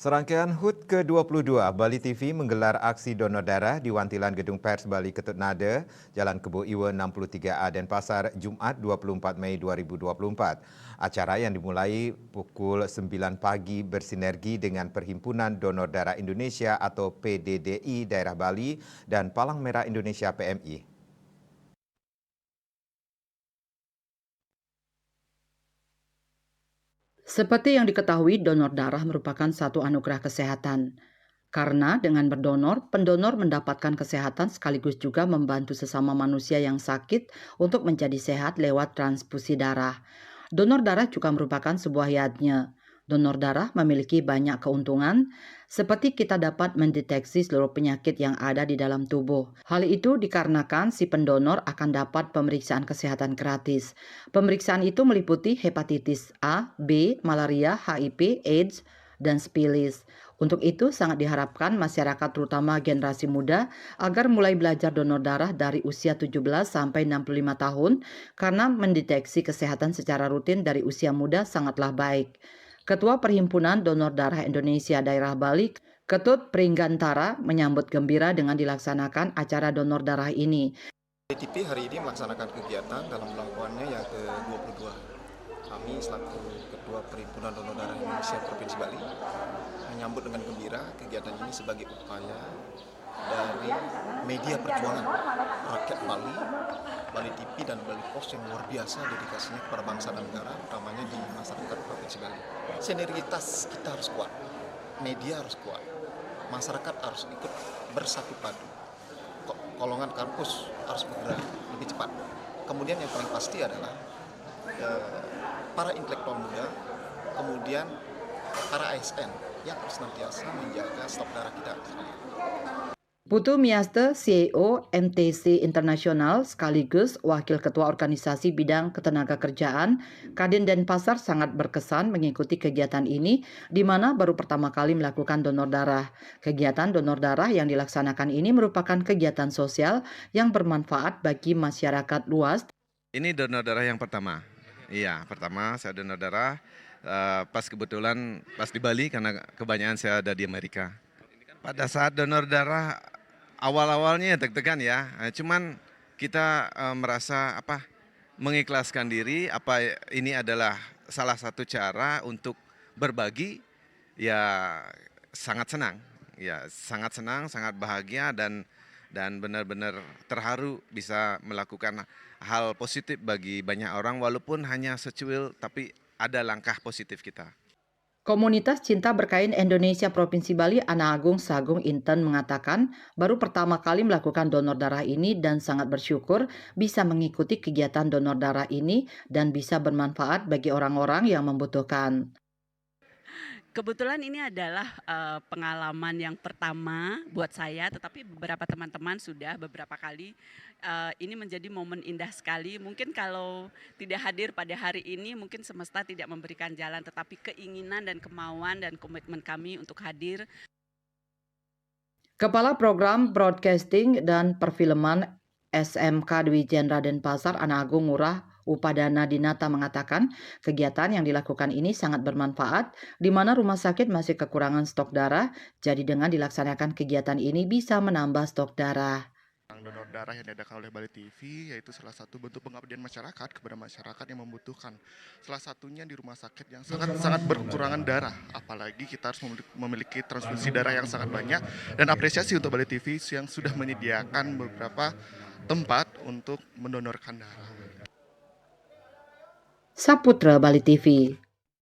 Serangkaian HUT ke-22, Bali TV menggelar aksi donor darah di Wantilan Gedung Pers Bali Ketut Nada, Jalan Kebo Iwa 63A Denpasar, Jumaat 24 Mei 2024. Acara yang dimulai pukul 9 pagi bersinergi dengan Perhimpunan Donor Darah Indonesia atau PDDI Daerah Bali dan Palang Merah Indonesia PMI. Seperti yang diketahui, donor darah merupakan satu anugerah kesehatan. Karena dengan berdonor, pendonor mendapatkan kesehatan sekaligus juga membantu sesama manusia yang sakit untuk menjadi sehat lewat transfusi darah. Donor darah juga merupakan sebuah yatnya. Donor darah memiliki banyak keuntungan, seperti kita dapat mendeteksi seluruh penyakit yang ada di dalam tubuh. Hal itu dikarenakan si pendonor akan dapat pemeriksaan kesehatan gratis. Pemeriksaan itu meliputi hepatitis A, B, malaria, HIV, AIDS, dan spilis. Untuk itu sangat diharapkan masyarakat terutama generasi muda agar mulai belajar donor darah dari usia 17 sampai 65 tahun karena mendeteksi kesehatan secara rutin dari usia muda sangatlah baik. Ketua Perhimpunan Donor Darah Indonesia Daerah Bali, Ketut Pringgantara menyambut gembira dengan dilaksanakan acara donor darah ini. BTP hari ini melaksanakan kegiatan dalam melakukannya yang ke-22. Kami selaku Ketua Perhimpunan Donor Darah Indonesia Provinsi Bali menyambut dengan gembira kegiatan ini sebagai upaya dari media perjuangan rakyat Bali, Bali TV dan Bali Pos yang luar biasa dedikasinya kepada bangsa dan negara, utamanya di masyarakat Provinsi Bali. Sinergitas kita harus kuat, media harus kuat, masyarakat harus ikut bersatu padu. Golongan kampus harus bergerak lebih cepat. Kemudian yang paling pasti adalah para intelektual muda, kemudian para ASN yang harus senantiasa menjaga stok darah kita. Putu Miaste, CEO MTC Internasional sekaligus Wakil Ketua Organisasi Bidang Ketenagakerjaan, Kadin Denpasar sangat berkesan mengikuti kegiatan ini, di mana baru pertama kali melakukan donor darah. Kegiatan donor darah yang dilaksanakan ini merupakan kegiatan sosial yang bermanfaat bagi masyarakat luas. Ini donor darah yang pertama. Iya, pertama saya donor darah pas kebetulan pas di Bali karena kebanyakan saya ada di Amerika. Pada saat donor darah awal-awalnya deg-degan ya, cuman kita merasa mengikhlaskan diri, ini adalah salah satu cara untuk berbagi, ya sangat senang, sangat bahagia dan benar-benar terharu bisa melakukan hal positif bagi banyak orang walaupun hanya secuil tapi ada langkah positif kita. Komunitas Cinta Berkain Indonesia Provinsi Bali Ana Agung Sagung Inten mengatakan baru pertama kali melakukan donor darah ini dan sangat bersyukur bisa mengikuti kegiatan donor darah ini dan bisa bermanfaat bagi orang-orang yang membutuhkan. Kebetulan ini adalah pengalaman yang pertama buat saya, tetapi beberapa teman-teman sudah beberapa kali. Ini menjadi momen indah sekali. Mungkin kalau tidak hadir pada hari ini, mungkin semesta tidak memberikan jalan, tetapi keinginan dan kemauan dan komitmen kami untuk hadir. Kepala Program Broadcasting dan Perfilman SMK Dwi Jendra Denpasar Ana Agung Ngurah Upadana Dinata mengatakan kegiatan yang dilakukan ini sangat bermanfaat di mana rumah sakit masih kekurangan stok darah, jadi dengan dilaksanakan kegiatan ini bisa menambah stok darah. Donor darah yang diadakan oleh Bali TV yaitu salah satu bentuk pengabdian masyarakat kepada masyarakat yang membutuhkan. Salah satunya di rumah sakit yang sangat berkekurangan darah, apalagi kita harus memiliki transfusi darah yang sangat banyak, dan apresiasi untuk Bali TV yang sudah menyediakan beberapa tempat untuk mendonorkan darah. Saputra Bali TV.